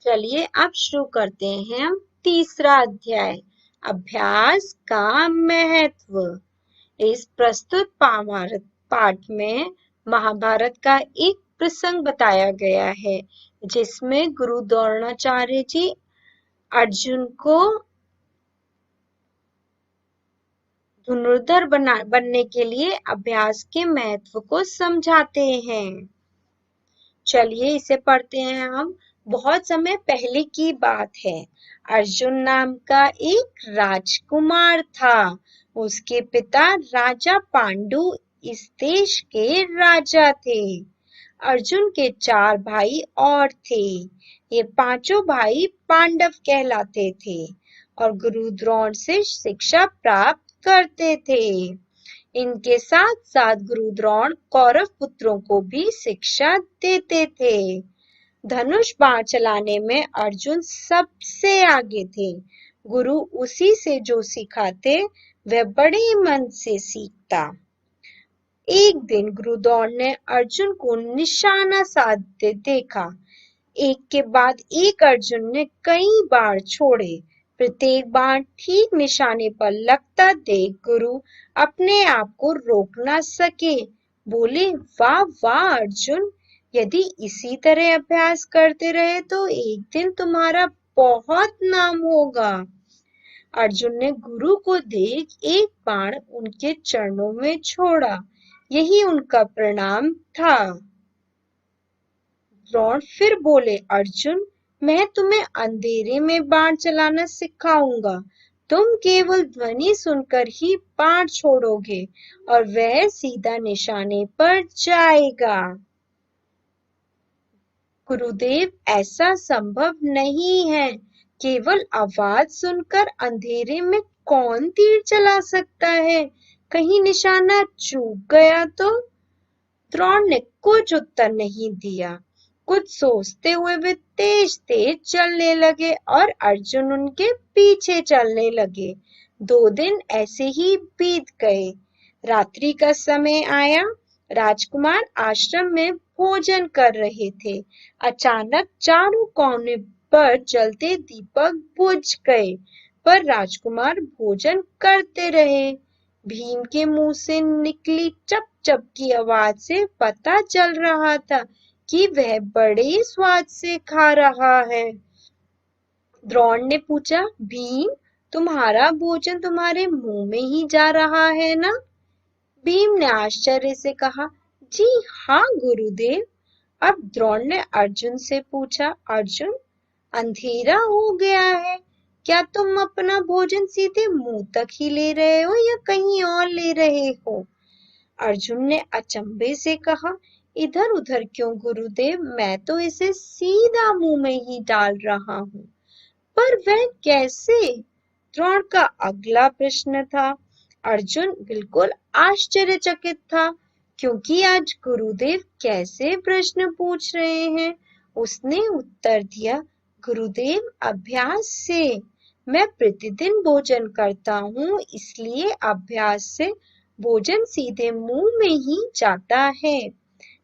चलिए अब शुरू करते हैं हम तीसरा अध्याय, अभ्यास का महत्व। इस प्रस्तुत पाठ में महाभारत का एक प्रसंग बताया गया है, जिसमें गुरु द्रोणाचार्य जी अर्जुन को धनुर्धर बनने के लिए अभ्यास के महत्व को समझाते हैं। चलिए इसे पढ़ते हैं हम। बहुत समय पहले की बात है। अर्जुन नाम का एक राजकुमार था। उसके पिता राजा पांडु इस देश के राजा थे। अर्जुन के 4 भाई और थे। ये पांचों भाई पांडव कहलाते थे और गुरु द्रोण से शिक्षा प्राप्त करते थे। इनके साथ साथ गुरु द्रोण कौरव पुत्रों को भी शिक्षा देते थे। धनुष बाण चलाने में अर्जुन सबसे आगे थे। गुरु उसी से जो सिखाते वह बड़े मन से सीखता। एक दिन गुरु द्रोण ने अर्जुन को निशाना साधते देखा। एक के बाद एक अर्जुन ने कई बार छोड़े। प्रत्येक बार ठीक निशाने पर लगता देख गुरु अपने आप को रोक न सके। बोले, वाह वाह अर्जुन, यदि इसी तरह अभ्यास करते रहे तो एक दिन तुम्हारा बहुत नाम होगा। अर्जुन ने गुरु को देख एक बाण उनके चरणों में छोड़ा। यही उनका प्रणाम था। द्रोण फिर बोले, अर्जुन, मैं तुम्हें अंधेरे में बाण चलाना सिखाऊंगा। तुम केवल ध्वनि सुनकर ही बाण छोड़ोगे और वह सीधा निशाने पर जाएगा। गुरुदेव, ऐसा संभव नहीं है। केवल आवाज सुनकर अंधेरे में कौन तीर चला सकता है? कहीं निशाना चूक गया तो? द्रोण ने कुछ उत्तर नहीं दिया। कुछ सोचते हुए वे तेज तेज चलने लगे और अर्जुन उनके पीछे चलने लगे। 2 दिन ऐसे ही बीत गए। रात्रि का समय आया। राजकुमार आश्रम में भोजन कर रहे थे। अचानक चारों कोने पर जलते दीपक बुझ गए, पर राजकुमार भोजन करते रहे। भीम के मुंह से निकली चप चप की आवाज से पता चल रहा था कि वह बड़े स्वाद से खा रहा है। द्रोण ने पूछा, भीम, तुम्हारा भोजन तुम्हारे मुंह में ही जा रहा है ना? भीम ने आश्चर्य से कहा, जी हाँ गुरुदेव। अब द्रोण ने अर्जुन से पूछा, अर्जुन, अंधेरा हो गया है, क्या तुम अपना भोजन सीधे मुंह तक ही ले रहे हो या कहीं और ले रहे हो? अर्जुन ने अचंभे से कहा, इधर उधर क्यों गुरुदेव, मैं तो इसे सीधा मुंह में ही डाल रहा हूँ। पर वह कैसे? द्रोण का अगला प्रश्न था। अर्जुन बिल्कुल आश्चर्यचकित था, क्योंकि आज गुरुदेव कैसे प्रश्न पूछ रहे हैं। उसने उत्तर दिया, गुरुदेव, अभ्यास से। मैं प्रतिदिन भोजन करता हूँ, इसलिए अभ्यास से भोजन सीधे मुंह में ही जाता है।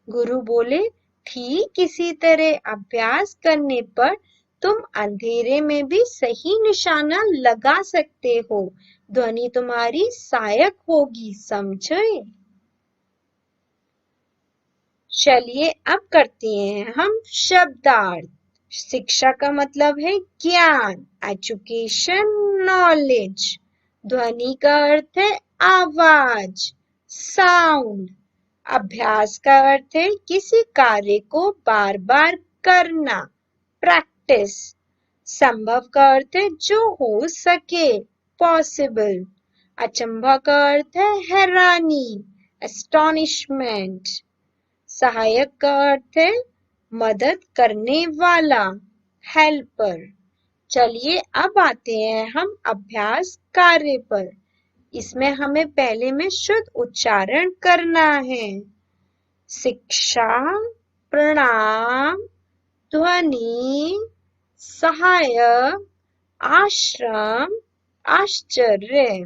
गुरु बोले, ठीक इसी तरह अभ्यास करने पर तुम अंधेरे में भी सही निशाना लगा सकते हो। ध्वनि तुम्हारी सहायक होगी, समझे? चलिए अब करते हैं हम शब्दार्थ। शिक्षा का मतलब है ज्ञान, एजुकेशन, नॉलेज। ध्वनि का अर्थ है आवाज, साउंड। अभ्यास का अर्थ है किसी कार्य को बार बार करना, प्रैक्टिस। संभव का अर्थ है जो हो सके, पॉसिबल। अचंभा का अर्थ है हैरानी, एस्टोनिशमेंट। सहायक का अर्थ है मदद करने वाला, हेल्पर। चलिए अब आते हैं हम अभ्यास कार्य पर। इसमें हमें पहले में शुद्ध उच्चारण करना है। शिक्षा, प्रणाम, ध्वनि, सहायक, आश्रम, आश्चर्य।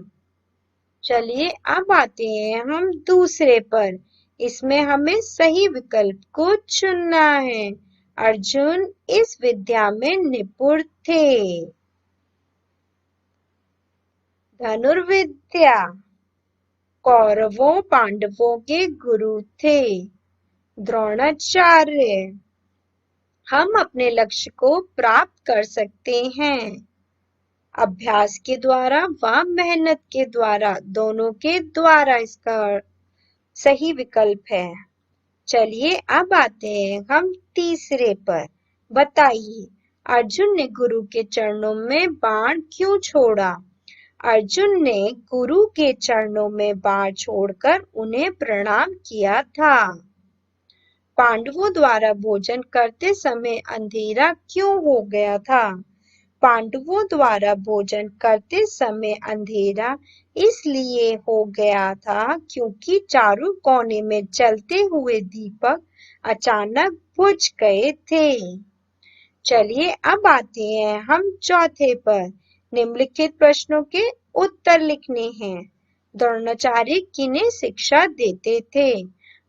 चलिए अब आते हैं हम दूसरे पर। इसमें हमें सही विकल्प को चुनना है। अर्जुन इस विद्या में निपुण थे। धनुर्विद्या। कौरवों पांडवों के गुरु थे द्रोणाचार्य। हम अपने लक्ष्य को प्राप्त कर सकते हैं अभ्यास के द्वारा व मेहनत के द्वारा, दोनों के द्वारा इसका सही विकल्प है। चलिए अब आते हैं हम तीसरे पर। बताइए अर्जुन ने गुरु के चरणों में बाण क्यों छोड़ा? अर्जुन ने गुरु के चरणों में बाण छोड़कर उन्हें प्रणाम किया था। पांडवों द्वारा भोजन करते समय अंधेरा क्यों हो गया था? पांडवों द्वारा भोजन करते समय अंधेरा इसलिए हो गया था क्योंकि चारों कोने में जलते हुए दीपक अचानक बुझ गए थे। चलिए अब आते हैं हम चौथे पर। निम्नलिखित प्रश्नों के उत्तर लिखने हैं। द्रोणाचार्य किन्हें शिक्षा देते थे?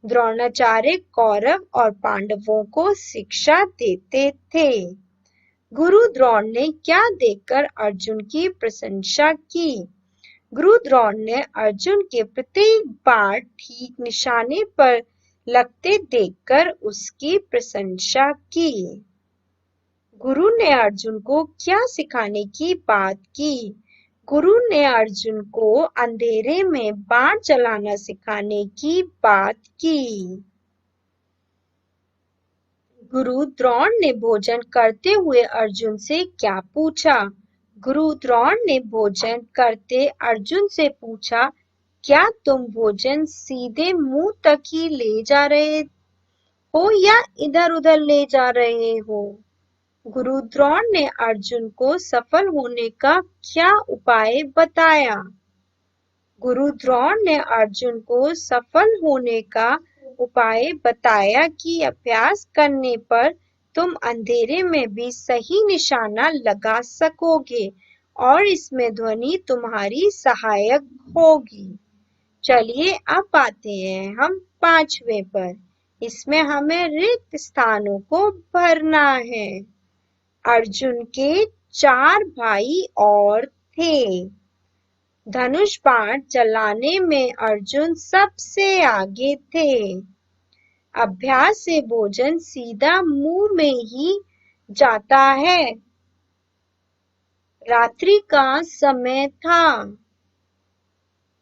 द्रोणाचार्य कौरव और पांडवों को शिक्षा देते थे। गुरु द्रोण ने क्या देखकर अर्जुन की प्रशंसा की? गुरु द्रोण ने अर्जुन के प्रत्येक बाण ठीक निशाने पर लगते देखकर उसकी प्रशंसा की। गुरु ने अर्जुन को क्या सिखाने की बात की? गुरु ने अर्जुन को अंधेरे में बाण चलाना सिखाने की बात की। गुरु द्रोण ने भोजन करते हुए अर्जुन से क्या पूछा? गुरु द्रोण ने भोजन करते अर्जुन से पूछा, क्या तुम भोजन सीधे मुंह तक ही ले जा रहे हो या इधर उधर ले जा रहे हो? गुरु द्रोण ने अर्जुन को सफल होने का क्या उपाय बताया? गुरु द्रोण ने अर्जुन को सफल होने का उपाय बताया कि अभ्यास करने पर तुम अंधेरे में भी सही निशाना लगा सकोगे और इसमें ध्वनि तुम्हारी सहायक होगी। चलिए अब आते हैं हम पांचवें पर। इसमें हमें रिक्त स्थानों को भरना है। अर्जुन के 4 भाई और थे। धनुष बाण चलाने में अर्जुन सबसे आगे थे। अभ्यास से भोजन सीधा मुंह में ही जाता है। रात्रि का समय था।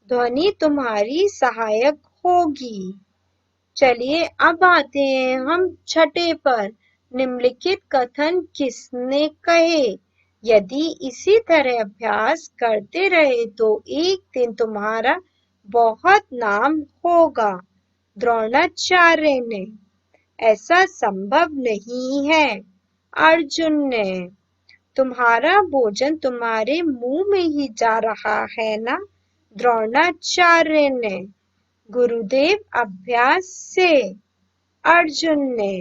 ध्वनि तुम्हारी सहायक होगी। चलिए अब आते हैं हम छठे पर। निम्नलिखित कथन किसने कहे? यदि इसी तरह अभ्यास करते रहे तो एक दिन तुम्हारा बहुत नाम होगा। द्रोणाचार्य ने। ऐसा संभव नहीं है। अर्जुन ने। तुम्हारा भोजन तुम्हारे मुंह में ही जा रहा है ना? द्रोणाचार्य ने। गुरुदेव अभ्यास से। अर्जुन ने।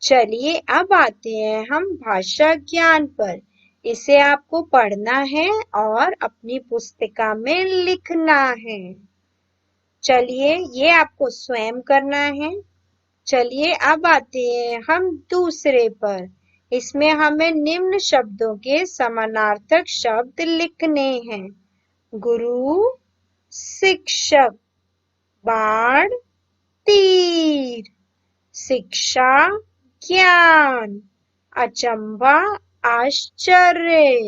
चलिए अब आते हैं हम भाषा ज्ञान पर। इसे आपको पढ़ना है और अपनी पुस्तिका में लिखना है। चलिए ये आपको स्वयं करना है। चलिए अब आते हैं हम दूसरे पर। इसमें हमें निम्न शब्दों के समानार्थक शब्द लिखने हैं। गुरु, शिक्षक, बाण, तीर, शिक्षा, ज्ञान, अचंभा, आश्चर्य,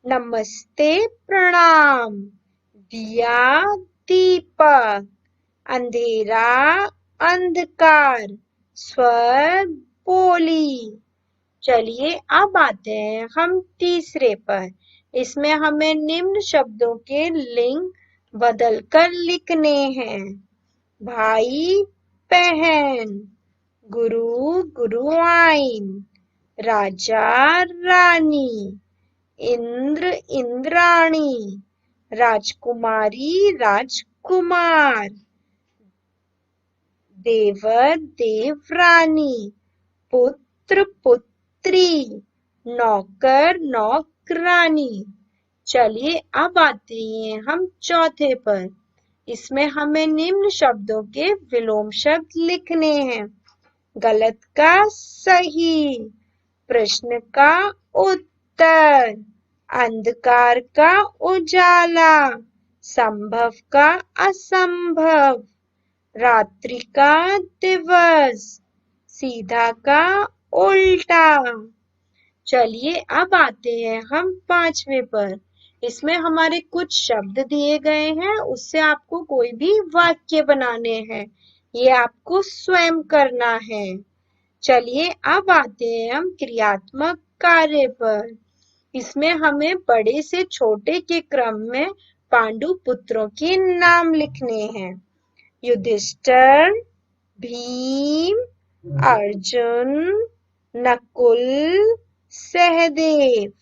नमस्ते, प्रणाम, दिया, दीपक, अंधेरा, अंधकार, स्वर, बोली। चलिए अब आते हैं हम तीसरे पर। इसमें हमें निम्न शब्दों के लिंग बदलकर लिखने हैं। भाई, बहन, गुरु, गुरुआइन, राजा, रानी, इंद्र, इंद्राणी, राजकुमारी, राजकुमार, देवर, देवरानी, पुत्र, पुत्री, नौकर, नौकरानी। चलिए अब आते हैं हम चौथे पर। इसमें हमें निम्न शब्दों के विलोम शब्द लिखने हैं। गलत का सही, प्रश्न का उत्तर, अंधकार का उजाला, संभव का असंभव, रात्रि का दिवस, सीधा का उल्टा। चलिए अब आते हैं हम 5वें पर। इसमें हमारे कुछ शब्द दिए गए हैं, उससे आपको कोई भी वाक्य बनाने हैं। ये आपको स्वयं करना है। चलिए अब आते हैं हम क्रियात्मक कार्य पर। इसमें हमें बड़े से छोटे के क्रम में पांडु पुत्रों के नाम लिखने हैं। युधिष्ठिर, भीम, अर्जुन, नकुल, सहदेव।